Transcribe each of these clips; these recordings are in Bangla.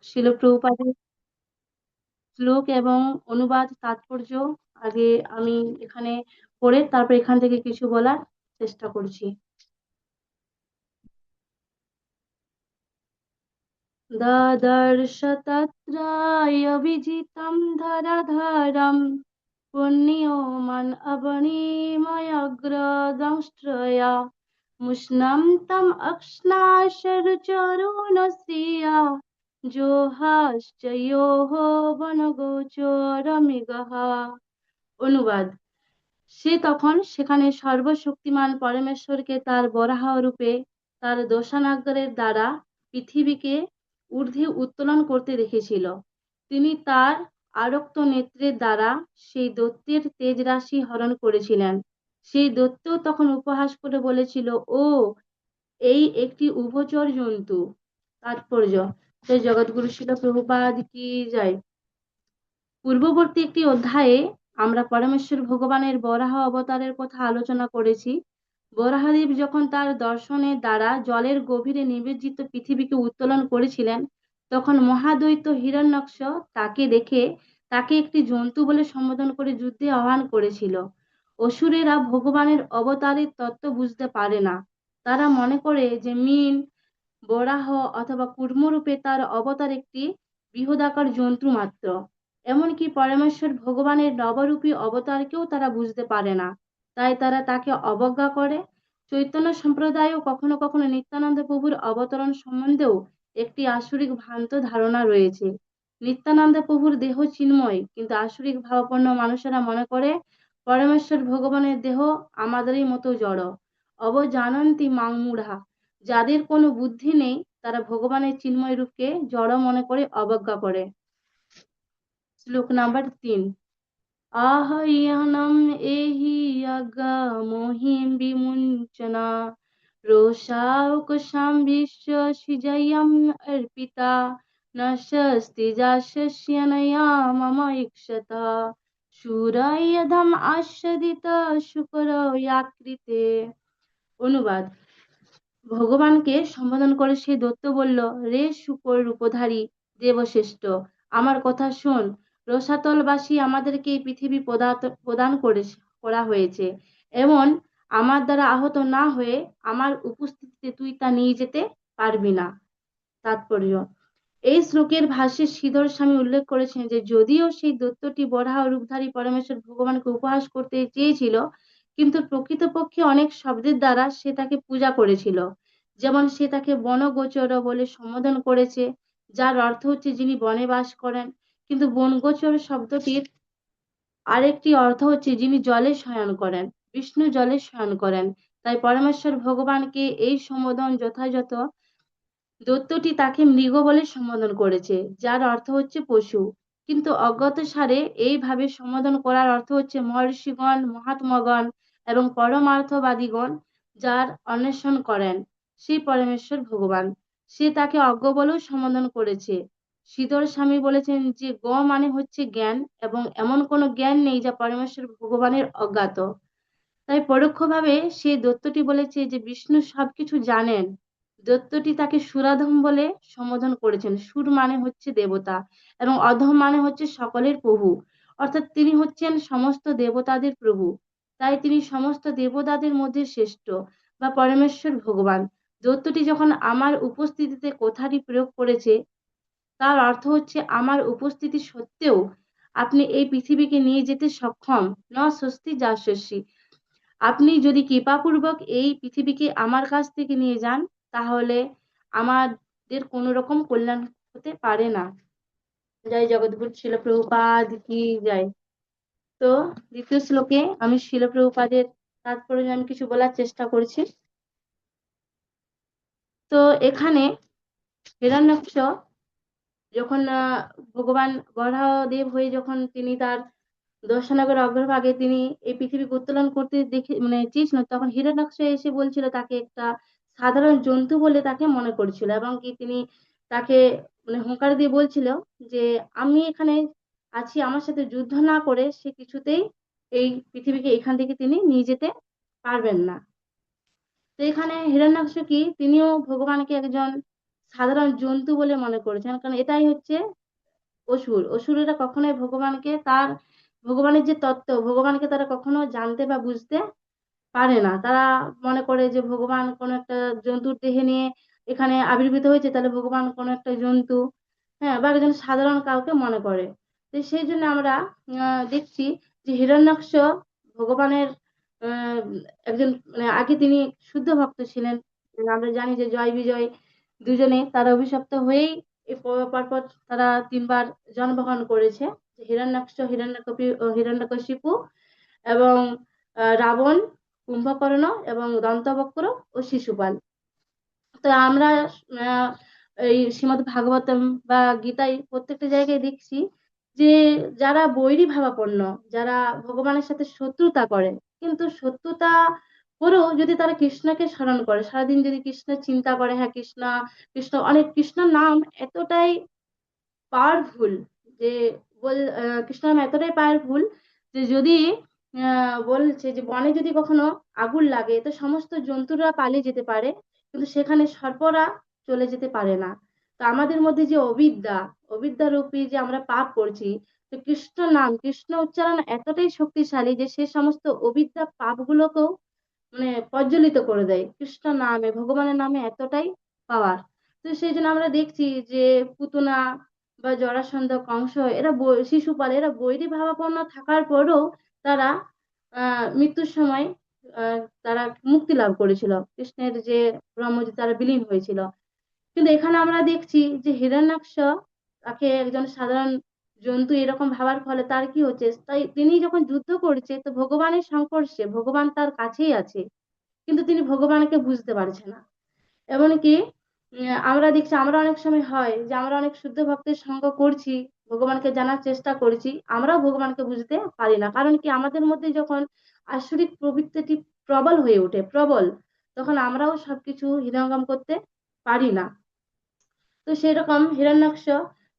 শিল প্রভুপাদের শ্লোক এবং অনুবাদ তাৎপর্য আগে আমি এখানে পড়ে তারপর এখান থেকে কিছু বলার চেষ্টা করছি। দদর্শ তত্রায়বিজিতম ধরাধরম পুণ্যমান অবনীময়গ্রদংষ্ট্রয়া মুষ্ণম তম অক্ষ্ণাশরচরুণশ্রিয়া জোহাশ্চয়োঃ বনগোচরমিগঃ। অনুবাদ। সে তখন সেখানে সর্বশক্তিমান পরমেশ্বরকে তার বরাহ রূপে তার দোষানাগ্রের দ্বারা পৃথিবীকে ঊর্ধ্বে উত্তোলন করতে দেখেছিল। তিনি তার আরক্ত নেত্রের দ্বারা সেই দৈত্যের তেজ রাশি হরণ করেছিলেন। সেই দৈত্য তখন উপহাস করে বলেছিল, ও এই একটি উভচর জন্তু। তাৎপর্য। সেই জগৎগুরু শিল প্রভুপাদ কি যায়। পূর্ববর্তী একটি অধ্যায়ে আমরা পরমেশ্বর ভগবানের বরাহ অবতারের কথা আলোচনা করেছি। বরাহদেব যখন তার দর্শনের দ্বারা জলের গভীরে নিমজ্জিত পৃথিবীকে উত্তোলন করেছিলেন, তখন মহাদৈত্য হিরণ্যাক্ষ তাকে দেখে তাকে একটি জন্তু বলে সম্বোধন করে যুদ্ধে আহ্বান করেছিল। অসুরেরা ভগবানের অবতারের তত্ত্ব বুঝতে পারে না। তারা মনে করে যে মিন, বরাহ অথবা কুর্মরূপে তার অবতার একটি বৃহদাকার জন্তু মাত্র। এমনকি পরমেশ্বর ভগবানের নবরূপী অবতারকেও তারা বুঝতে পারে না, তাই তারা তাকে অবজ্ঞা করে। চৈতন্য সম্প্রদায়ও কখনো কখনো নিত্যানন্দ প্রভুর অবতরণ সম্বন্ধেও একটি আসরিক ভ্রান্ত ধারণা রয়েছে। নিত্যানন্দ প্রভুর দেহ চিন্ময়, কিন্তু আসরিক ভাবাপন্ন মানুষেরা মনে করে পরমেশ্বর ভগবানের দেহ আমাদেরই মতো জড়। অবজানন্তি মাং মূঢ়া। যাদের কোনো বুদ্ধি নেই তারা ভগবানের চিন্ময় রূপকে জড় মনে করে অবজ্ঞা করে। শ্লোক নাম্বার ৩। आहह्यनम् एहि यज्ञमोहिं विमुञ्चना रोषावकाशं विश्वसिजयम् अर्पिता न शस्ति जाशस्यनया मम इक्षत शूरयधम् आस्वादित শুকরয়াকৃতে। অনুবাদ। ভগবানকে সম্বোধন করে সে দৈত্য বলল, রে শুকর রূপধারী দেবশ্রেষ্ঠ, আমার কথা শোন। রসাতলবাসী আমাদেরকে এই পৃথিবী প্রদান করা হয়েছে। এমন আমার দ্বারা আহত না হয়ে আমার উপস্থিতিতে তুই তা নিয়ে যেতে পারবি না। তাৎপর্য। এই শ্লোকের ভাষ্যে শ্রীধর স্বামী উল্লেখ করেছেন যে যদিও সেই দৈত্যটি বরাহ রূপধারী পরমেশ্বর ভগবানকে উপহাস করতে চেয়েছিল, কিন্তু প্রকৃতপক্ষে অনেক শব্দের দ্বারা সে তাকে পূজা করেছিল। যেমন সে তাকে বনগোচর বলে সম্বোধন করেছে, যার অর্থ হচ্ছে যিনি বনে বাস করেন। কিন্তু বনগোচর শব্দটির আরেকটি অর্থ হচ্ছে যিনি জলে শয়ন করেন। বিষ্ণু জলে শয়ন করেন। তাই পরমেশ্বর ভগবানকে এই সম্বোধন যথাযথ। দৈত্যটি তাকে মৃগ বলে সম্বোধন করেছে, যার অর্থ হচ্ছে পশু। কিন্তু অজ্ঞাতসারে এইভাবে সম্বোধন করার অর্থ হচ্ছে মহর্ষিগণ, মহাত্মগণ এবং পরমার্থবাদীগণ যার অন্বেষণ করেন সেই পরমেশ্বর ভগবান, সে তাকে অজ্ঞ বলেও সম্বোধন করেছে। শ্রীধর স্বামী বলেছেন যে মানে হচ্ছে জ্ঞান, এবং এমন কোনো জ্ঞান নেই যা পরমেশ্বর ভগবানের অজ্ঞাত। তাই পরোক্ষভাবে সেই দৈত্যটি বলেছে যে বিষ্ণু সবকিছু জানেন। দৈত্যটি তাকে সুরাধম বলে সম্বোধন করেছেন। সুর মানে হচ্ছে দেবতা এবং অধম মানে হচ্ছে সকলের প্রভু, অর্থাৎ তিনি হচ্ছেন সমস্ত দেবতাদের প্রভু। তাই তিনি সমস্ত দেবতাদের মধ্যে শ্রেষ্ঠ বা পরমেশ্বর ভগবান। দৈত্যটি যখন আমার উপস্থিতিতে কথাটি প্রয়োগ করেছে, তার অর্থ হচ্ছে আমার উপস্থিতি সত্ত্বেও আপনি এই পৃথিবীকে নিয়ে যেতে সক্ষম। ন স্বস্তি যা শস্যি। আপনি যদি কৃপাপূর্বক এই পৃথিবীকে আমার কাছ থেকে নিয়ে যান, তাহলে আমাদের কোনো রকম কল্যাণ হতে পারে না। জয় জগৎগুরু শিল প্রভুপাদ কি জয়। তো দ্বিতীয় শ্লোকে আমি শিল প্রভুপাদের তাৎপর্য আমি কিছু বলার চেষ্টা করছি। তো এখানে হিরণ্যাক্ষ যখন ভগবান বরাহদেব হয়ে যখন তিনি তার দর্শনগর অগ্রভাগে তিনি এই পৃথিবীকে উত্তোলন করতে দেখে মানে চেয়েছিল, তখন হিরণ্যাক্ষ এসে বলছিল তাকে একটা সাধারণ জন্তু বলে তাকে মনে করছিল, এবং কি তিনি তাকে মানে হুঙ্কার দিয়ে বলছিল যে আমি এখানে আছি, আমার সাথে যুদ্ধ না করে সে কিছুতেই এই পৃথিবীকে এখান থেকে তিনি নিয়ে যেতে পারবেন না। তো এখানে হিরণ্যাক্ষ কি তিনিও ভগবানকে একজন সাধারণ জন্তু বলে মনে করেছেন, কারণ এটাই হচ্ছে অসুরেরা কখনোই ভগবানের যে তত্ত্ব, ভগবানকে তারা কখনো জানতে বা বুঝতে পারে না। তারা মনে করে যে ভগবান কোনো একটা জন্তুর দেহে নিয়ে এখানে আবির্ভূত হয়েছে, তাহলে ভগবান কোনো একটা জন্তু, হ্যাঁ, বা একজন সাধারণ কাউকে মনে করে। তো সেই জন্য আমরা দেখছি যে হিরণ্যাক্ষ ভগবানের আহ, একজন, মানে আগে তিনি শুদ্ধ ভক্ত ছিলেন। আমরা জানি যে জয় বিজয় দুজনে তারা অভিশপ্ত হয়েই পরপর তারা তিনবার জন্মগ্রহণ করেছে। হিরণ্যাক্ষ, হিরণ্যকশিপু এবং রাবণ, কুম্ভকর্ণ এবং দন্তবক্র ও শিশুপাল। তো আমরা আহ, এই শ্রীমদ্ ভাগবতম বা গীতায় প্রত্যেকটা জায়গায় দেখছি যে যারা বৈরী ভাবাপন্ন, যারা ভগবানের সাথে শত্রুতা করে, কিন্তু শত্রুতা করেও যদি তারা কৃষ্ণকে স্মরণ করে, সারাদিন যদি কৃষ্ণের চিন্তা করে, হ্যাঁ কৃষ্ণ, কৃষ্ণ অনেক, কৃষ্ণ নাম এতটাই পাওয়ারফুল যে কৃষ্ণ নাম এতটাই পাওয়ারফুল যে যদি বলছে যে বনে যদি কখনো আগুন লাগে তো সমস্ত জন্তুরা পালিয়ে যেতে পারে, কিন্তু সেখানে সর্পরা চলে যেতে পারে না। তো আমাদের মধ্যে যে অবিদ্যা রূপী যে আমরা পাপ করছি, তো কৃষ্ণ নাম, কৃষ্ণ উচ্চারণ এতটাই শক্তিশালী যে সে সমস্ত অবিদ্যা পাপগুলোকেও মানে প্রজ্বলিত করে দেয়। কৃষ্ণ নামে, ভগবানের নামে এতটাই পাওয়ার। তো সেই জন্য আমরা দেখছি যে পুতনা বা জরাসন্ধ, কংস, শিশুপাল, এরা বৈরী ভাবাপন্ন থাকার পরেও তারা মৃত্যুর সময় তারা মুক্তি লাভ করেছিল, কৃষ্ণের যে ব্রহ্মজি তারা বিলীন হয়েছিল। কিন্তু এখানে আমরা দেখছি যে হিরণ্যাক্ষ, তাকে একজন সাধারণ জন্তু এরকম ভাবার ফলে তার কি হচ্ছে, তাই তিনি যখন যুদ্ধ করছে তো ভগবানের সংস্পর্শে, ভগবান তার কাছেই আছে, কিন্তু তিনি ভগবানকে বুঝতে পারছে না। এমনকি আমরা দেখছি, আমরা অনেক সময় হয় যে আমরা অনেক শুদ্ধ ভক্তের সঙ্গ করছি, ভগবানকে জানার চেষ্টা করছি, আমরাও ভগবানকে বুঝতে পারি না। কারণ কি, আমাদের মধ্যে যখন আসরিক প্রবৃত্তিটি প্রবল হয়ে ওঠে, প্রবল, তখন আমরাও সবকিছু হৃদয়ঙ্গম করতে পারি না। তো সেরকম হিরণ্যাক্ষ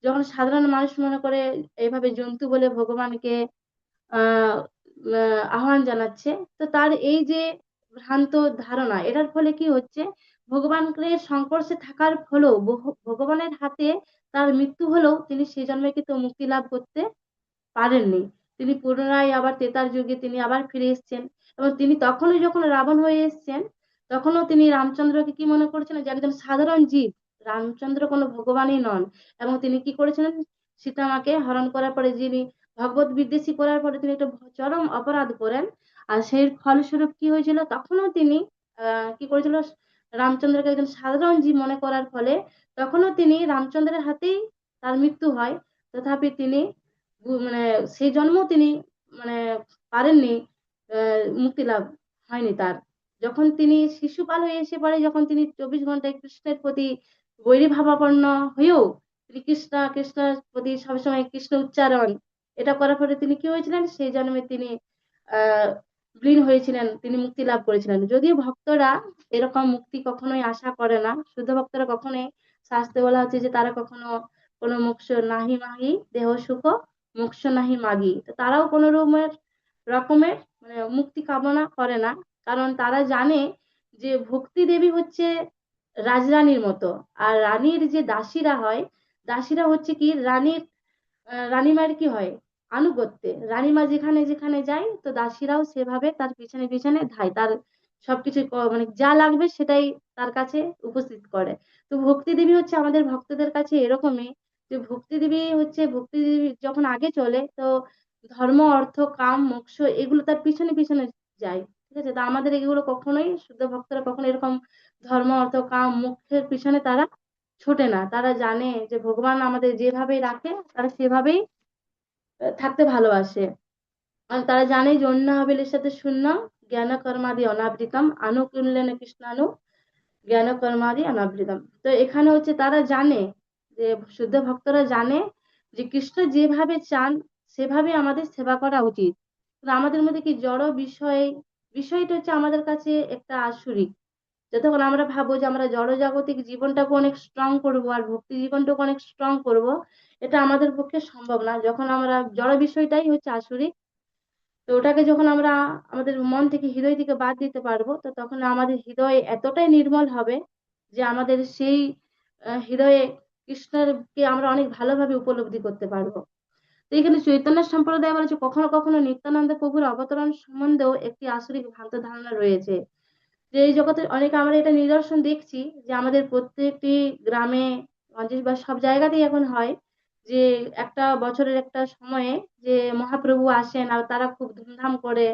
যখন সাধারণ মানুষ মনে করে এইভাবে জন্তু বলে ভগবানকে আহ আহ্বান জানাচ্ছে, তো তার এই যে ভ্রান্ত ধারণা, এটার ফলে কি হচ্ছে, ভগবানের সংস্পর্শে থাকার ফলেও ভগবানের হাতে তার মৃত্যু হলেও তিনি সে জন্মে কিন্তু মুক্তি লাভ করতে পারেননি। তিনি পুনরায় আবার ত্রেতার যুগে তিনি আবার ফিরে এসেছেন, এবং তিনি তখনও যখন রাবণ হয়ে এসেছেন, তখনও তিনি রামচন্দ্রকে কি মনে করেছিলেন, যে একজন সাধারণ জীব, রামচন্দ্র কোনো ভগবানই নন। এবং তিনি কি করেছিলেন, সীতামাকে হরণ করার পরে, যিনি ভগবত বিদ্বেষী করার পরে তিনি একটা চরম অপরাধ করেন। আর সেই ফলস্বরূপ কি হয়েছিল, তখনও তিনি কি করেছিল, রামচন্দ্রকে একজন সাধারণ জীব মনে করার ফলে তখনও তিনি রামচন্দ্রের হাতেই তার মৃত্যু হয়। তথাপি তিনি মানে সেই জন্মও তিনি মানে পারেননি, মুক্তি লাভ হয়নি তার। যখন তিনি শিশুপাল হয়ে এসে পড়ে, যখন তিনি 24 ঘন্টায় কৃষ্ণের প্রতি বৈরী ভাবাপন্ন হয়েও তিনি কৃষ্ণের প্রতি সবসময় কৃষ্ণ উচ্চারণ এটা করার পরে তিনি কি হয়েছিলেন, সেই জন্মে তিনি আহ বিলীন হয়েছিলেন, তিনি মুক্তি লাভ করেছিলেন। যদিও ভক্তরা এরকম মুক্তি কখনোই আশা করে না, শুদ্ধ ভক্তরা কখনোই, শাস্ত্রে বলা হচ্ছে যে তারা কখনো কোনো মোক্ষ নাহি মাহি, দেহ সুখ মোক্ষ নাহি মাগি, তো তারাও কোনো রকমের মানে মুক্তি কামনা করে না। কারণ তারা জানে যে ভক্তি দেবী হচ্ছে রাজরানীর মতো, আর রানীর যে দাসীরা হয়, দাসীরা হচ্ছে কি রানীর, রানীমার কি হয়, আনুগত্যে, রানীমা যেখানে যেখানে যায় তো দাসীরাও সেভাবে তার পিছনে পিছনে ধায়, তার সবকিছু মানে যা লাগবে সেটাই তার কাছে উপস্থিত করে। তো ভক্তি দেবী হচ্ছে আমাদের ভক্তদের কাছে এরকমই, যে ভক্তি দেবী হচ্ছে, ভক্তি দেবী যখন আগে চলে তো ধর্ম, অর্থ, কাম, মোক্ষ এগুলো তার পিছনে পিছনে যায়। ঠিক আছে, তো আমাদের এগুলো কখনোই, শুদ্ধ ভক্তরা কখনো এরকম ধর্ম, অর্থ, কাম, মোক্ষের পিছনে তারা ছোটে না। তারা জানে যে ভগবান আমাদের যেভাবে রাখে তারা সেভাবেই থাকতে ভালোবাসে। আর তারা জানে যে অন্য হাবিলের সাথে শূন্য, জ্ঞান কর্মাদি অনাবৃতম, আনুকূল্যেন কৃষ্ণানু জ্ঞান কর্মাদি অনাবৃতম। তো এখানে হচ্ছে তারা জানে যে শুদ্ধ ভক্তরা জানে যে কৃষ্ণ যেভাবে চান সেভাবে আমাদের সেবা করা উচিত। কিন্তু আমাদের মধ্যে কি জড় বিষয়টা হচ্ছে আমাদের কাছে একটা আসুরিক। যতক্ষণ আমরা ভাববো যে আমরা জড়জাগতিক জীবনটাকে অনেক স্ট্রং করব আর ভক্তি জীবনটাকে অনেক স্ট্রং করব, এটা আমাদের পক্ষে সম্ভব না। যখন আমরা জড় বিষয়টাই হচ্ছে আসুরিক, তো ওটাকে যখন আমরা আমাদের মন থেকে, হৃদয় থেকে বাদ দিতে পারবো, তো তখন আমাদের হৃদয় এতটাই নির্মল হবে যে আমাদের সেই হৃদয়ে কৃষ্ণকে আমরা অনেক ভালোভাবে উপলব্ধি করতে পারবো। তো এখানে চৈতন্য সম্প্রদায় বলেছে কখনো কখনো নিত্যানন্দ প্রভুর অবতরণ সম্বন্ধেও একটি আসরিক ভ্রান্ত ধারণা রয়েছে। যে এই জগতে অনেক আমরা এটা নিদর্শন দেখছি যে আমাদের প্রত্যেকটি গ্রামে গঞ্জে বা সব জায়গাতেই এখন হয় যে একটা বছরের একটা সময়ে যে মহাপ্রভু আসেন আর তারা খুব ধুমধাম করে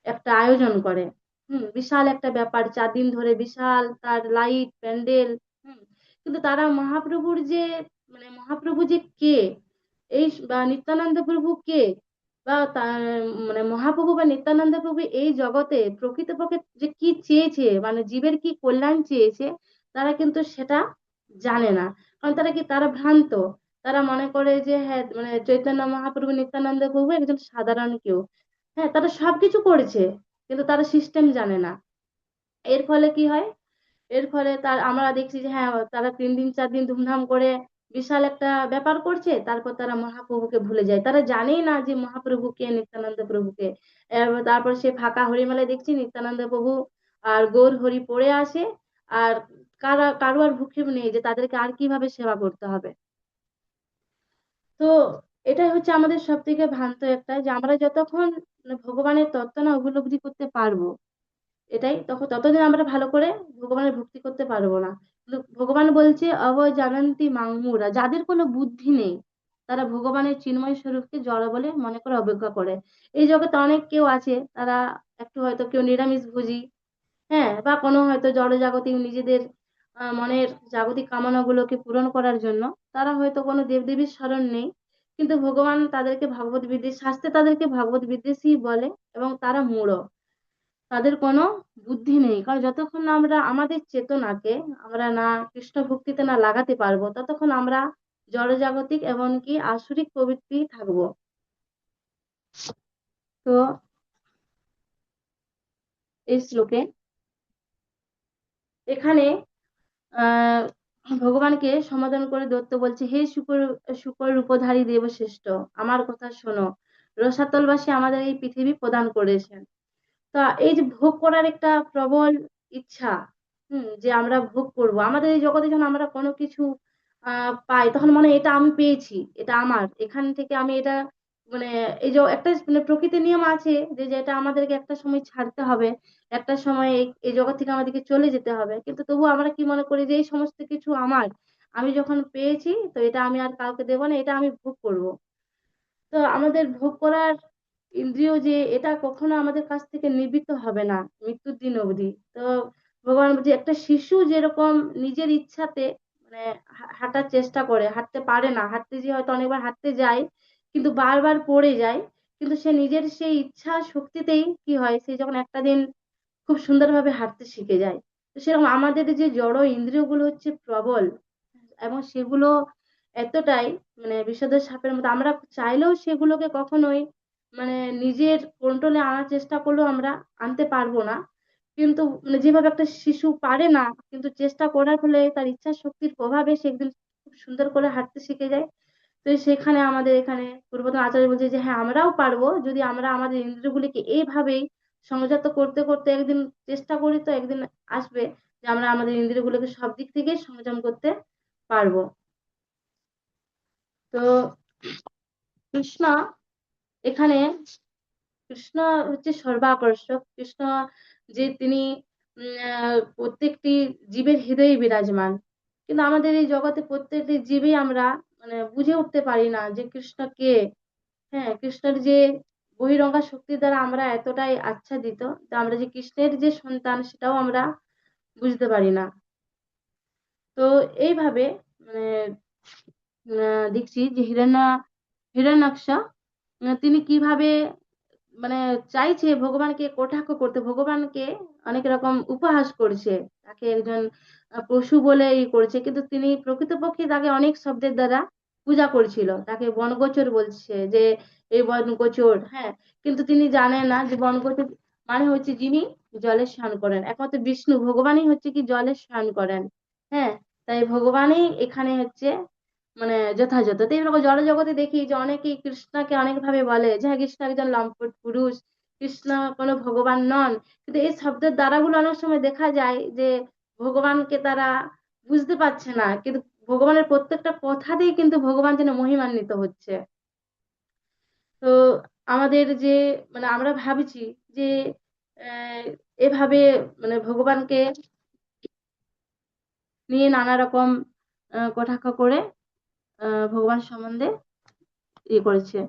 একটা আয়োজন করে। বিশাল একটা ব্যাপার, 4 দিন ধরে বিশাল তার লাইট প্যান্ডেল। কিন্তু তারা মহাপ্রভুর যে মহাপ্রভু যে কে, বা নিত্যানন্দ প্রভু কে, বা মহাপ্রভু বা নিত্যানন্দ প্রভু এই জগতে প্রকৃতপক্ষে যে কি চেয়েছে, জীবের কি কল্যাণ চেয়েছে, তারা কিন্তু সেটা জানে না। কারণ তারা ভ্রান্ত। তারা মনে করে যে হ্যাঁ চৈতন্য মহাপ্রভু নিত্যানন্দ প্রভু একজন সাধারণ কেউ। হ্যাঁ, তারা সবকিছু করেছে কিন্তু তারা সিস্টেম জানে না। এর ফলে কি হয়, এর ফলে আমরা দেখছি যে হ্যাঁ তারা 3 দিন 4 দিন ধুমধাম করে বিশাল একটা ব্যাপার করছে, তারপর তারা মহাপ্রভুকে ভুলে যায়। তারা জানেই না যে মহাপ্রভুকে, নিত্যানন্দ প্রভুকে। তারপর সে ফাঁকা হরিমেলায় দেখছি নিত্যানন্দ প্রভু আর গৌর হরি পড়ে আসে, আর কারো আর ভূক্ষেপ নেই যে তাদেরকে আর কিভাবে সেবা করতে হবে। তো এটাই হচ্ছে আমাদের সব থেকে ভ্রান্ত একটা, যে আমরা যতক্ষণ ভগবানের তত্ত্ব না উপলব্ধি করতে পারবো, এটাই ততদিন আমরা ভালো করে ভগবানের ভক্তি করতে পারবো না। কিন্তু ভগবান বলছে অবজানন্তি মাংমুরা, যাদের কোনো বুদ্ধি নেই তারা ভগবানের চিন্ময় স্বরূপকে জড় বলে মনে করে অবজ্ঞা করে। এই জগতে অনেক কেউ আছে, তারা একটু হয়তো কেউ নিরামিষ ভোজী, হ্যাঁ, বা কোনো হয়তো জড়জাগতিক নিজেদের মনের জাগতিক কামনাগুলোকে পূরণ করার জন্য তারা হয়তো কোনো দেবদেবীর স্মরণ নেই, কিন্তু ভগবান তাদেরকে ভগবত বিদ্বেষ, শাস্ত্রে তাদেরকে ভগবত বিদ্বেষী বলে, এবং তারা মূঢ়, তাদের কোনো বুদ্ধি নেই। কারণ যতক্ষণ না আমরা আমাদের চেতনাকে আমরা না কৃষ্ণ ভক্তিতে না লাগাতে পারবো, ততক্ষণ আমরা জড়জাগতিক এমনকি আসরিক প্রবৃত্তি থাকবো। তো এই শ্লোকে এখানে আহ ভগবানকে সমাধান করে দত্ত বলছে, হে শুকর শুকর রূপধারী দেবশ্রেষ্ঠ, আমার কথা শোনো। রসাতলবাসী আমাদের এই পৃথিবী প্রদান করেছেন। তা এই যে ভোগ করার একটা প্রবল ইচ্ছা, যে আমরা ভোগ করব, আমাদের এই জগতে যখন আমরা কোনো কিছু পাই তখন মনে হয় এটা আমি পেয়েছি, এটা আমার, এখান থেকে আমি এটা মানে এই যে একটা প্রকৃতির নিয়ম আছে যে যেটা আমাদেরকে একটা সময় ছাড়তে হবে, একটা সময় এই জগৎ থেকে আমাদেরকে চলে যেতে হবে, কিন্তু তবু আমরা কি মনে করি যে এই সমস্ত কিছু আমার, আমি যখন পেয়েছি তো এটা আমি আর কাউকে দেবো না, এটা আমি ভোগ করব। তো আমাদের ভোগ করার ইন্দ্রিয় যে এটা কখনো আমাদের কাছ থেকে নিবৃত্ত হবে না মৃত্যুর দিন অবধি। তো ভগবান বলছে একটা শিশু যেরকম নিজের ইচ্ছাতে মানে হাঁটার চেষ্টা করে, হাঁটতে পারে না, হাঁটতে যে হয়তো অনেকবার হাঁটতে যায় কিন্তু বারবার পড়ে যায়, কিন্তু সে নিজের সেই ইচ্ছা শক্তিতেই কি হয়, সে যখন একটা দিন খুব সুন্দরভাবে হাঁটতে শিখে যায়। তো সেরকম আমাদের যে জড় ইন্দ্রিয়গুলো হচ্ছে প্রবল, এবং সেগুলো এতটাই বিষধর সাপের মতো, আমরা চাইলেও সেগুলোকে কখনোই নিজের কন্ট্রোলে আনার চেষ্টা করলেও আমরা আনতে পারবো না। কিন্তু যেভাবে একটা শিশু পারে না, কিন্তু চেষ্টা করার ফলে তার ইচ্ছা শক্তির প্রভাবে সে একদিন খুব সুন্দর করে হাঁটতে শিখে যায়। তো সেখানে আমাদের এখানে পূর্বতন আচার্য বলছে যে হ্যাঁ আমরাও পারবো, যদি আমরা আমাদের ইন্দ্রিয়গুলিকে এইভাবেই সংযত করতে করতে একদিন চেষ্টা করি, তো একদিন আসবে যে আমরা আমাদের ইন্দ্রিয়গুলোকে সব দিক থেকে সংযম করতে পারবো। তো কৃষ্ণ এখানে, কৃষ্ণ হচ্ছে সর্বাকর্ষক। কৃষ্ণ যে তিনি প্রত্যেকটি জীবের হৃদয়ে বিরাজমান, কিন্তু আমাদের এই জগতে প্রত্যেকটি জীবই আমরা বুঝে উঠতে পারি না যে কৃষ্ণ কে। হ্যাঁ, কৃষ্ণের যে বহিরঙ্গা শক্তির দ্বারা আমরা এতটাই আচ্ছাদিত, তো আমরা যে কৃষ্ণের যে সন্তান সেটাও আমরা বুঝতে পারি না। তো এইভাবে মানে দেখছি যে হিরণ্যাক্ষ তিনি কিভাবে মানে চাইছে ভগবানকে কটাক্ষ করতে, ভগবানকে অনেক রকম উপহাস করছে, তাকে একজন পশু বলে করছে, কিন্তু তিনি প্রকৃতপক্ষে তাকে অনেক শব্দের দ্বারা পূজা করছিল, তাকে বনগোচর বলছে যে এই বনগোচর। হ্যাঁ, কিন্তু তিনি জানেন না যে বনগোচর মানে হচ্ছে যিনি জলে স্নান করেন, একমাত্র বিষ্ণু ভগবানই হচ্ছে কি জলে স্নান করেন। হ্যাঁ, তাই ভগবানই এখানে হচ্ছে যথাযথ। তো এরকম জড়জগতে দেখি যে অনেকেই কৃষ্ণকে অনেক ভাবে বলে যে হ্যাঁ কৃষ্ণ একজন লম্পট পুরুষ, কৃষ্ণ কোনো ভগবান নন। কিন্তু এই শব্দের দ্বারাগুলো অনেক সময় দেখা যায় যে ভগবানকে তারা বুঝতে পারছে না, কিন্তু ভগবানের প্রত্যেকটা কথাতেই কিন্তু ভগবান যেন মহিমান্বিত হচ্ছে। তো আমাদের যে মানে আমরা ভাবছি যে আহ, এভাবে মানে ভগবানকে নিয়ে নানা রকম কটাক্ষ করে ভগবান সম্বন্ধে ইয়ে করেছে।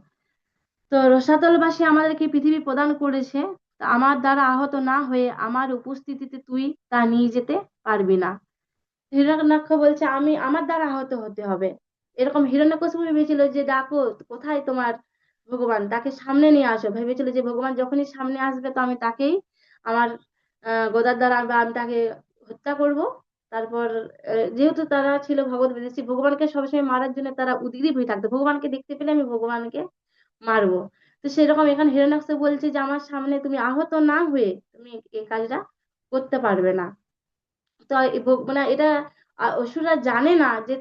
তো রসাতলবাসী আমাদেরকে পৃথিবী প্রদান করেছে, তা আমার দ্বারা আহত না হয়ে আমার উপস্থিতিতে তুই তা নিয়ে যেতে পারবি না। হিরণ্যাক্ষ বলছে আমি আমার দ্বারা আহত হতে হবে। এরকম হিরণ্যকশিপু ভেবেছিল যে ডাকো, কোথায় তোমার ভগবান, তাকে সামনে নিয়ে আসো। ভেবেছিল যে ভগবান যখনই সামনে আসবে তো আমি তাকেই আমার গদার দ্বারা বা আমি তাকে হত্যা করব। তারপর যেহেতু তারা ছিল ভগবত বিদ্বেষী, ভগবানকে সবসময় মারার জন্য তারা উদগ্রীব হয়ে থাকতো, ভগবানকে দেখতে পেলে আমি ভগবানকে মারবো। তো সেরকম এখানে হিরণ্যাক্ষ বলছে যে আমার সামনে তুমি আহত না হয়ে তুমি এই কাজটা করতে পারবে না। তো মানে এটা অসুররা জানে না যে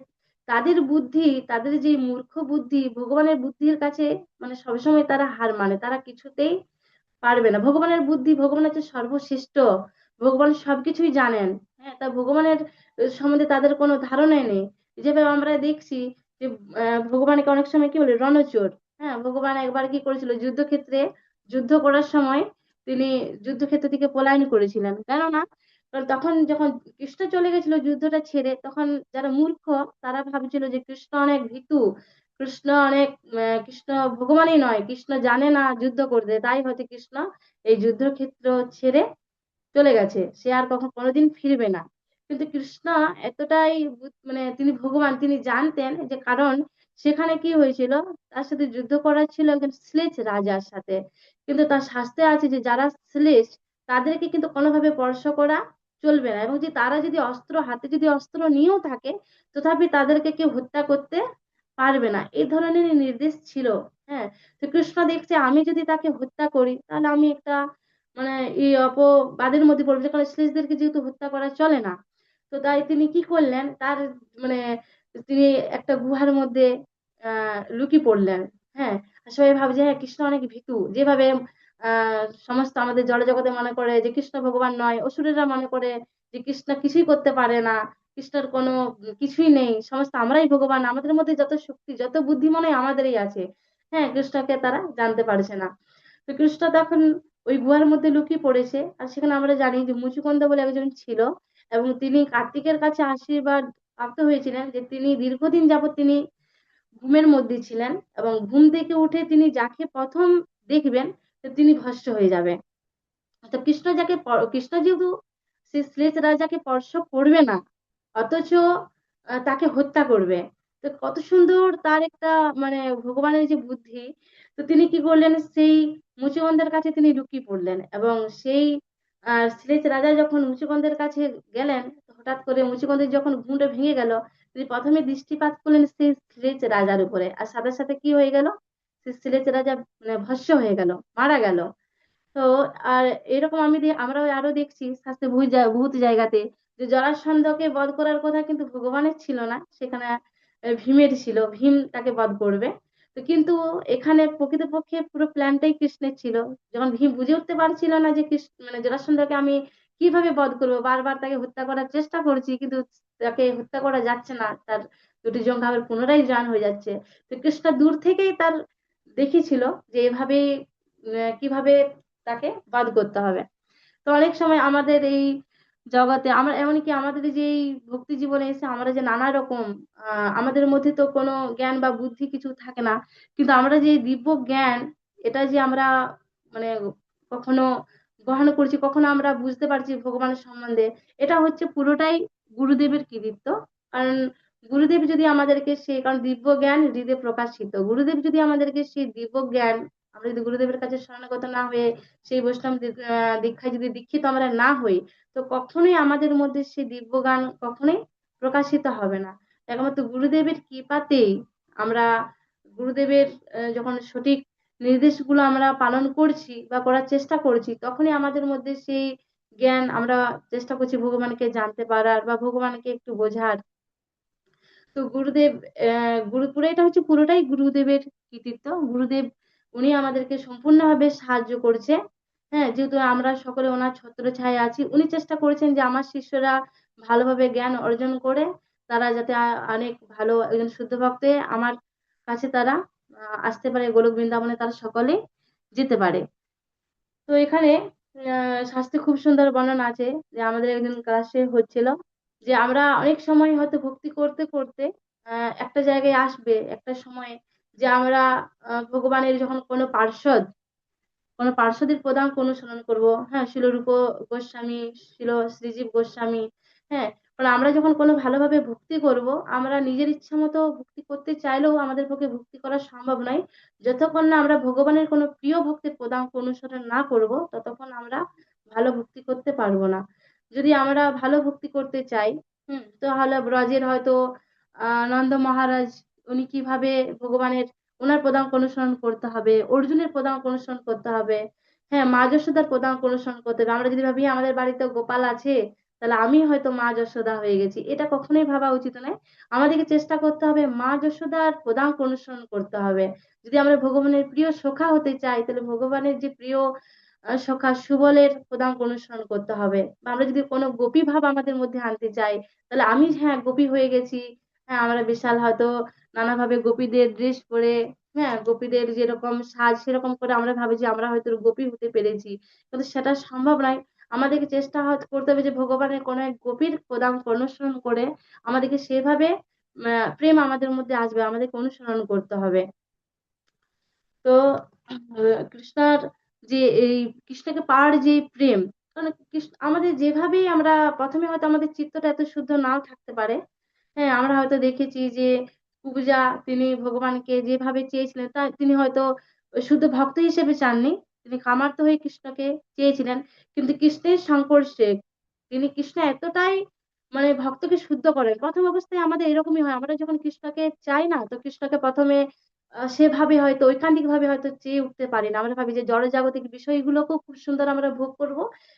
তাদের বুদ্ধি, তাদের যে মূর্খ বুদ্ধি ভগবানের বুদ্ধির কাছে মানে সবসময় তারা হার মানে, তারা কিছুতেই পারবে না। ভগবানের বুদ্ধি, ভগবান হচ্ছে সর্বশ্রেষ্ঠ, ভগবান সবকিছুই জানেন। হ্যাঁ, তা ভগবানের সম্বন্ধে তাদের কোনো ধারণাই নেই। যেভাবে আমরা দেখছি যে ভগবানকে অনেক সময় কি বলে রণচোর। হ্যাঁ, ভগবান একবার কি করেছিল যুদ্ধক্ষেত্রে, যুদ্ধ করার সময় তিনি যুদ্ধক্ষেত্র থেকে পলায়ন করেছিলেন। কেননা কারণ তখন যখন কৃষ্ণ চলে গেছিল যুদ্ধটা ছেড়ে, তখন যারা মূর্খ তারা ভাবছিল যে কৃষ্ণ অনেক ভীতু, কৃষ্ণ অনেক কৃষ্ণ ভগবানই নয়, কৃষ্ণ জানে না যুদ্ধ করতে, তাই হয়তো কৃষ্ণ এই যুদ্ধক্ষেত্র ছেড়ে চলে গেছে, সে আর কখন কোনোদিন ফিরবে না। কিন্তু কৃষ্ণ এতটাই মানে তিনি ভগবান, তিনি জানতেন যে কারণ সেখানে কি হয়েছিল, তার সাথে যুদ্ধ করার ছিল একজন শ্লেষ রাজার সাথে। কিন্তু তার শাস্ত্রে আছে যে যারা শ্লেষ তাদেরকে কিন্তু কোনোভাবে স্পর্শ করা চলবে না, এবং যে তারা যদি অস্ত্র হাতে যদি অস্ত্র নিয়েও থাকে তথাপি তাদেরকে কেউ হত্যা করতে পারবে না, এই ধরনের নির্দেশ ছিল। হ্যাঁ, তো কৃষ্ণ দেখছে আমি যদি তাকে হত্যা করি তাহলে আমি একটা মানে এই অপবাদের মধ্যে পড়বে, কারণ শ্লেষদেরকে যেহেতু হত্যা করা চলে না। তো তাই তিনি কি করলেন, তার মানে তিনি একটা গুহার মধ্যে লুকিয়ে পড়লেন। হ্যাঁ, আর সবাই ভাবছে হ্যাঁ কৃষ্ণ অনেক ভীতু, যেভাবে সমস্ত আমাদের জড়জগতে মনে করে যে কৃষ্ণ ভগবান নয়, অসুরেরা মনে করে যে কৃষ্ণ কিছুই করতে পারে না, কৃষ্ণের কোনো কিছুই নেই, সমস্ত আমরাই ভগবান, আমাদের মধ্যে যত শক্তি যত বুদ্ধি মনে হয় আমাদেরই আছে। হ্যাঁ, কৃষ্ণকে তারা জানতে পারছে না। তো কৃষ্ণ তখন ওই গুহার মধ্যে লুকিয়ে পড়েছে, আর সেখানে আমরা জানি যে মুচুকুন্দ বলে একজন ছিল, এবং তিনি কার্তিকের কাছে আশীর্বাদ প্রাপ্ত হয়েছিলেন যে তিনি দীর্ঘদিন যাবৎ তিনি ঘুমের মধ্যে ছিলেন, এবং ঘুম থেকে উঠে তিনি যাকে প্রথম দেখবেন তো তিনি ভস্ম হয়ে যাবে। তো কৃষ্ণ যাকে কৃষ্ণ যেহেতু সে শ্লেষ রাজাকে স্পর্শ করবে না, অথচ তাকে হত্যা করবে। তো কত সুন্দর তার একটা মানে ভগবানের যে বুদ্ধি। তো তিনি কি করলেন, সেই মুচুকুন্দের কাছে তিনি লুকিয়ে পড়লেন, এবং সেই শ্লেষ রাজা যখন মুচুকুন্দের কাছে গেলেন, তো হঠাৎ করে মুচুকুন্দের যখন ঘুমটা ভেঙে গেল, তিনি প্রথমে দৃষ্টিপাত করলেন সেই শ্লেষ রাজার উপরে, আর সাথে সাথে কি হয়ে গেল, সেই শ্লেষ রাজা মানে ভস্ম হয়ে গেল, মারা গেল। তো আর এরকম আমরা আরো দেখছি শাস্ত্রে বহুত জায়গাতে যে জরাসন্ধকে বধ করার কথা কিন্তু ভগবানের ছিল না, সেখানে ভীমের ছিল, ভীম তাকে বধ করবে। তো কিন্তু এখানে প্রকৃতপক্ষে পুরো প্ল্যানটাই কৃষ্ণের ছিল। যখন ভীম বুঝে উঠতে পারছিল না যে কৃষ্ণ মানে জরাসন্ধকে আমি কিভাবে বধ করবো, বারবার তাকে হত্যা করার চেষ্টা করছি কিন্তু তাকে হত্যা করা যাচ্ছে না, তার দুটি জঙ্গা আবার পুনরায় জয়েন হয়ে যাচ্ছে। তো কৃষ্ণ দূর থেকেই তার দেখেছিল যে এভাবে কিভাবে তাকে বাদ করতে হবে। তো অনেক সময় আমাদের এই জগতে আমরা এমনকি আমাদের যে এই ভক্তি জীবনে এসে আমরা যে নানা রকম আমাদের মধ্যে তো কোনো জ্ঞান বা বুদ্ধি কিছু থাকে না, কিন্তু আমরা যে এই দিব্য জ্ঞান এটা যে আমরা মানে কখনো গ্রহণ করছি, কখনো আমরা বুঝতে পারছি ভগবানের সম্বন্ধে, এটা হচ্ছে পুরোটাই গুরুদেবের কৃতিত্ব। কারণ গুরুদেব যদি আমাদেরকে সেই, কারণ দিব্য জ্ঞান হৃদয়ে প্রকাশিত, গুরুদেব যদি আমাদেরকে সেই দিব্য জ্ঞান, আমরা যদি গুরুদেবের কাছে শরণাগত না হয়ে সেই বৈষ্ণব দীক্ষায় যদি দীক্ষিত আমরা না হই, তো কখনোই আমাদের মধ্যে সেই দিব্য জ্ঞান কখনোই প্রকাশিত হবে না। একমাত্র গুরুদেবের কৃপাতেই আমরা গুরুদেবের যখন সঠিক নির্দেশগুলো আমরা পালন করছি বা করার চেষ্টা করছি, তখনই আমাদের মধ্যে সেই জ্ঞান, আমরা চেষ্টা করছি ভগবানকে জানতে পারার বা ভগবানকে একটু বোঝার। তো গুরুদেব পুরোটা হচ্ছে পুরোটাই গুরুদেবের কৃতিত্ব। গুরুদেব উনি আমাদেরকে সম্পূর্ণভাবে সাহায্য করছে। হ্যাঁ, যেহেতু আমরা সকলে ওনার ছত্রছায়ায় আছি, উনি চেষ্টা করেছেন যে আমার শিষ্যরা ভালোভাবে জ্ঞান অর্জন করে তারা যাতে অনেক ভালো একজন শুদ্ধ ভক্ত হয়ে আমার কাছে তারা আসতে পারে, গোলক বৃন্দাবনে তারা সকলে যেতে পারে। তো এখানে শাস্ত্রে খুব সুন্দর বর্ণনা আছে, যে আমাদের একদিন ক্লাসে হচ্ছিল যে আমরা অনেক সময় হয়তো ভক্তি করতে করতে একটা জায়গায় আসবে একটা সময় যে আমরা ভগবানের যখন কোনো পার্শ্বদের পদাঙ্ক অনুসরণ করব। হ্যাঁ, শিলরূপ গোস্বামী, শিল শ্রীজীব গোস্বামী। হ্যাঁ, কারণ আমরা যখন কোনো ভালোভাবে ভক্তি করব, আমরা নিজের ইচ্ছা মতো ভক্তি করতে চাইলেও আমাদের পক্ষে ভক্তি করা সম্ভব নয়। যতক্ষণ না আমরা ভগবানের কোনো প্রিয় ভক্তের পদাঙ্ক অনুসরণ না করব, ততক্ষণ আমরা ভালো ভক্তি করতে পারবো না। যদি আমরা ভালো ভক্তি করতে চাই, তাহলে ব্রজের হয়তো নন্দ মহারাজ, উনি কিভাবে ভগবানের, ওনার পদাঙ্ক অনুসরণ করতে হবে, অর্জুনের পদাঙ্ক অনুসরণ করতে হবে। হ্যাঁ, মা যশোদার পদাঙ্ক অনুসরণ করতে হবে। আমরা যদি ভাবি আমাদের বাড়িতে গোপাল আছে, তাহলে আমি হয়তো মা যশোদা হয়ে গেছি, এটা কখনোই ভাবা উচিত নয়। আমাদেরকে চেষ্টা করতে হবে মা যশোদার পদাঙ্ক অনুসরণ করতে হবে। যদি আমরা ভগবানের প্রিয় সখা হতে চাই, তাহলে ভগবানের যে প্রিয় সখা সুবলের পদাঙ্ক অনুসরণ করতে হবে। বা আমরা যদি কোনো গোপী ভাব আমাদের মধ্যে আনতে চাই, তাহলে আমি হ্যাঁ গোপী হয়ে গেছি, হ্যাঁ আমরা বিশাল হয়তো নানাভাবে গোপীদের ড্রেস পরে, হ্যাঁ গোপীদের যেরকম সাজ সেরকম করে আমরা ভাবি যে আমরা হয়তো গোপী হতে পেরেছি, কিন্তু সেটা সম্ভব নয়। আমাদেরকে চেষ্টা করতে হবে যে ভগবানের কোনো এক গোপীর পদাঙ্ক অনুসরণ করে আমাদেরকে সেভাবে প্রেম আমাদের মধ্যে আসবে, আমাদেরকে অনুসরণ করতে হবে। তো কৃষ্ণার যে এই কৃষ্ণকে পাওয়ার যে প্রেম, কারণ কৃষ্ণ আমাদের যেভাবেই আমরা প্রথমে হয়তো আমাদের চিত্তটা এত শুদ্ধ নাও থাকতে পারে। হ্যাঁ, আমরা হয়তো দেখেছি যে পূজা তিনি ভগবানকে যেভাবে চেয়েছিলেন, তা তিনি হয়তো শুধু ভক্ত হিসেবে চাননি, তিনি কামার্ত হয়ে কৃষ্ণকে চেয়েছিলেন। কিন্তু কৃষ্ণের সংস্পর্শে কৃষ্ণ এতটাই ভক্তকে শুদ্ধ করেন। প্রথম অবস্থায় আমাদের এরকমই হয়, আমরা যখন কৃষ্ণকে চাই না, তো কৃষ্ণকে প্রথমে সেভাবে হয়তো ঐকান্তিক ভাবে হয়তো চেয়ে উঠতে পারি না। আমরা ভাবি যে জড়জাগতিক বিষয়গুলোকেও খুব সুন্দর আমরা ভোগ করব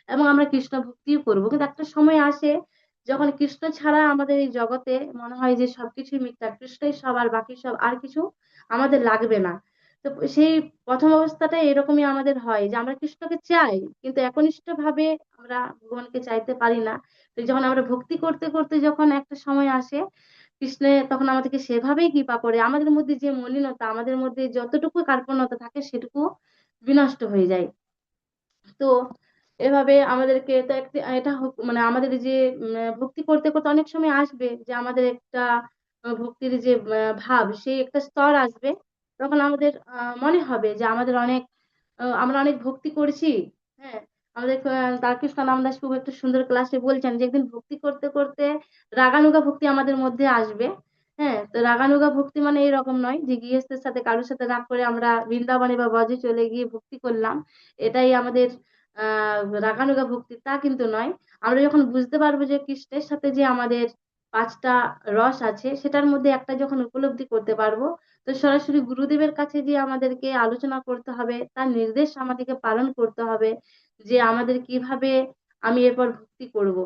এবং আমরা কৃষ্ণ ভক্তিও করব। কিন্তু একটা সময় আসে যখন কৃষ্ণ ছাড়া আমাদের এই জগতে মনে হয় যে সবকিছুই মিথ্যা, কৃষ্ণই সব আর বাকি সব আর কিছু আমাদের লাগবে না। তো সেই প্রথম অবস্থাটা এরকমই আমাদের হয় যে আমরা কৃষ্ণকে চাই, কিন্তু একনিষ্ঠ ভাবে আমরা ভগবানকে চাইতে পারি না। তো যখন আমরা ভক্তি করতে করতে যখন একটা সময় আসে, কৃষ্ণে তখন আমাদেরকে সেভাবেই কৃপা করে, আমাদের মধ্যে যে মলিনতা, আমাদের মধ্যে যতটুকু কার্পণ্যতা থাকে সেটুকু বিনষ্ট হয়ে যায়। তো এভাবে আমাদেরকে তো এটা আমাদের যে ভক্তি করতে করতে অনেক সময় আসবে যে আমাদের একটা ভক্তির যে ভাব, সেই একটা স্তর আসবে, তখন আমাদের মনে হবে যে আমাদের অনেক আমরা অনেক ভক্তি করেছি। হ্যাঁ, আমাদের তারকৃষ্ণ নামদাস প্রভু একটা সুন্দর ক্লাসে বলছেন যে একদিন ভক্তি করতে করতে রাগানুগা ভক্তি আমাদের মধ্যে আসবে। হ্যাঁ, তো রাগানুগা ভক্তি মানে এরকম নয় যে গৃহস্থের সাথে কারোর সাথে রাগ করে আমরা বৃন্দাবনে বা ব্রজে চলে গিয়ে ভক্তি করলাম, এটাই আমাদের রাগানুগা ভক্তি, তা কিন্তু নয়। আমরা যখন বুঝতে পারবো যে কৃষ্ণের সাথে যে আমাদের পাঁচটা রস আছে, সেটার মধ্যে একটা যখন উপলব্ধি করতে পারবো, তো সরাসরি গুরুদেবের কাছে যে আমাদেরকে আলোচনা করতে হবে, তার নির্দেশ আমাদেরকে পালন করতে হবে যে আমাদের কিভাবে আমি এরপর ভক্তি করব।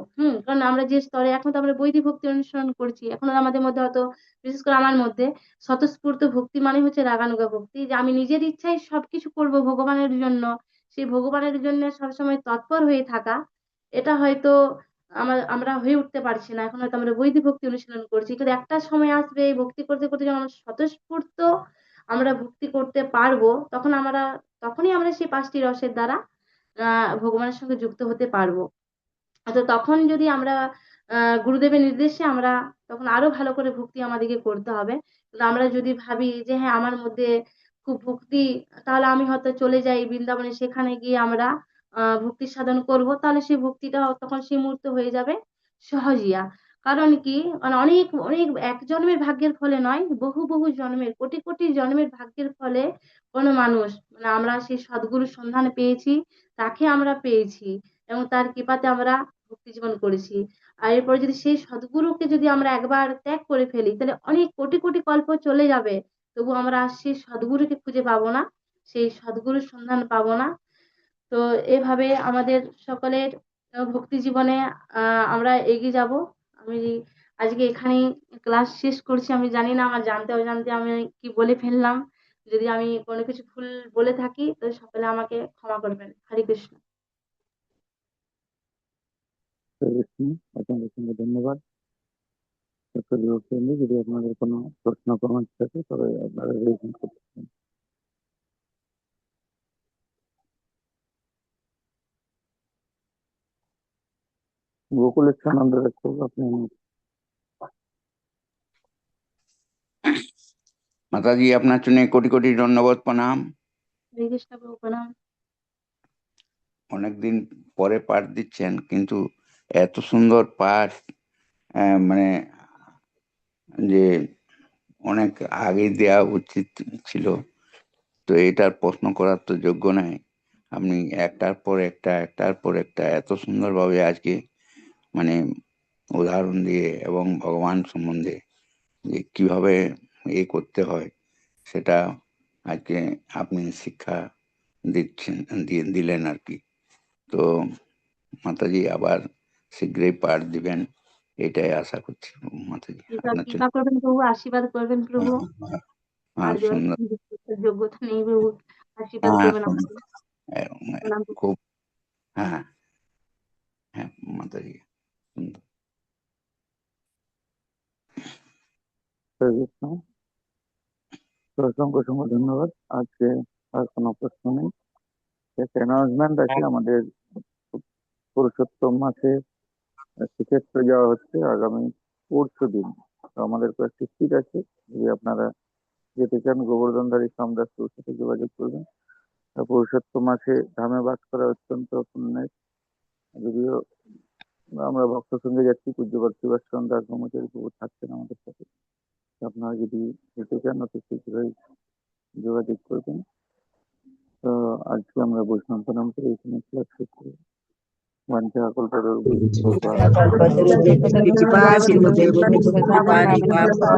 কারণ আমরা যে স্তরে এখন তো আমরা বৈদিক ভক্তি অনুসরণ করছি, এখন আমাদের মধ্যে হয়তো, বিশেষ করে আমার মধ্যে, স্বতঃস্ফূর্ত ভক্তি মানে হচ্ছে রাগানুগা ভক্তি, যে আমি নিজের ইচ্ছায় সবকিছু করব ভগবানের জন্য, সেই ভগবানের জন্য সবসময় তৎপর হয়ে থাকা, এটা হয়তো আমরা হয়ে উঠতে পারছি না। এখন হয়তো আমরা বৈদিক ভক্তি অনুশীলন করছি, কিন্তু একটা সময় আসবে এই ভক্তি করতে করতে যখন আমরা স্বতঃস্ফূর্ত আমরা ভক্তি করতে পারবো, তখনই আমরা সেই পাঁচটি রসের দ্বারা ভগবানের সঙ্গে যুক্ত হতে পারবো। তো তখন যদি আমরা গুরুদেবের নির্দেশে আমরা, তখন আরো ভালো করে ভক্তি আমাদেরকে করতে হবে। কিন্তু আমরা যদি ভাবি যে হ্যাঁ আমার মধ্যে খুব ভক্তি, তাহলে আমি হয়তো চলে যাই বৃন্দাবনে, সেখানে গিয়ে আমরা ভক্তি সাধন করব, তাহলে সেই ভক্তিটা তখন সেই মুহূর্তে হয়ে যাবে সহজিয়া। কারণ কি, অনেক অনেক এক জন্মের ভাগ্যের ফলে নয়, বহু বহু জন্মের, কোটি কোটি জন্মের ভাগ্যের ফলে কোনো মানুষ, আমরা সেই সদ্গুরুর সন্ধান পেয়েছি, তাকে আমরা পেয়েছি এবং তার কৃপাতে আমরা ভক্তি জীবন করেছি। আর এরপরে যদি সেই সদ্গুরুকে যদি আমরা একবার ত্যাগ করে ফেলি, তাহলে অনেক কোটি কোটি কল্প চলে যাবে, তবু আমরা সেই সদ্গুরুকে খুঁজে পাবো না, সেই সদ্গুরুর সন্ধান পাবো না। তো এভাবে আমাদের সকলের ভক্তি জীবনে আমরা এগিয়ে যাব। আমি আজকে এখানেই ক্লাস শেষ করছি। আমি জানি না আমার জানতে অজান্তে আমি কি বলে ফেললাম, যদি আমি কোনো কিছু ভুল বলে থাকি তো সকলে আমাকে ক্ষমা করবেন। হরে কৃষ্ণ। বিষ্ণু, অসংখ্য অসংখ্য ধন্যবাদ। যদি আপনাদের কোনো প্রশ্ন কমেন্ট থাকে তবে আপনারা রেজিস্ট্রেশন করতে পারেন। গোকুলেশ্বরানন্দ রাখবো আপনি। মাতাজি, আপনার জন্য কোটি কোটি ধন্যবাদ, প্রণাম। হরে কৃষ্ণ প্রভু প্রণাম। অনেকদিন পরে পাঠ দিচ্ছেন, কিন্তু এত সুন্দর পাঠ, মানে যে অনেক আগে দেওয়া উচিত ছিল। তো এটার প্রশ্ন করার তো যোগ্য নাই। আপনি একটার পর একটা এত সুন্দরভাবে আজকে মানে উদাহরণ দিয়ে এবং ভগবান সম্বন্ধে যে কিভাবে করতে হয় সেটা আজকে আপনি শিক্ষা দিলেন আর কি। তো মাতাজি আবার শীঘ্রই পাঠ দিবেন, এটাই আশা করছি মাতাজি আপনার জন্য। কৃপা করবেন প্রভু, আশীর্বাদ করবেন প্রভু। আর হ্যাঁ, দেওয়ার সুন্দর। যোগ্যতা নেই প্রভু, আশীর্বাদ হ্যাঁ, করবেন সুন্দর। আমাকে। হ্যাঁ, প্রণাম প্রভু। খুব। হ্যাঁ, হ্যাঁ মাতাজি, সুন্দর। বিষ্ণু, অসংখ্য অসংখ্য ধন্যবাদ। আজকে আর কোনো প্রশ্ন নেই। একটা অ্যানাউন্সমেন্ট আছে, আমাদের পুরুষোত্তম মাসে শ্রীক্ষেত্রে যাওয়া হচ্ছে আগামী পরশু দিন। তো আমাদের কয়েকটি সিট আছে, যদি আপনারা যেতে চান গোবর্ধনধারী সামদাস প্রভুর সাথে যোগাযোগ করবেন। পুরুষোত্তম মাসে ধামে বাস করা অত্যন্ত পুণ্যের। যদিও আমরা ভক্ত সঙ্গে যাচ্ছি, পূজ্যপাদ শিবাশ্রম দাস ব্রহ্মচারী প্রভু থাকছেন আমাদের সাথে। আপনারা যদি যেতে চান অতি শীঘ্রই যোগাযোগ করবেন। তো আজকে আমরা বৈষ্ণব প্রণাম করে এখানে ক্লাস শেষ করি। वंचा कल्पतरुभ्यश्च कृपा कृपा सिंधु देवो पानिका जय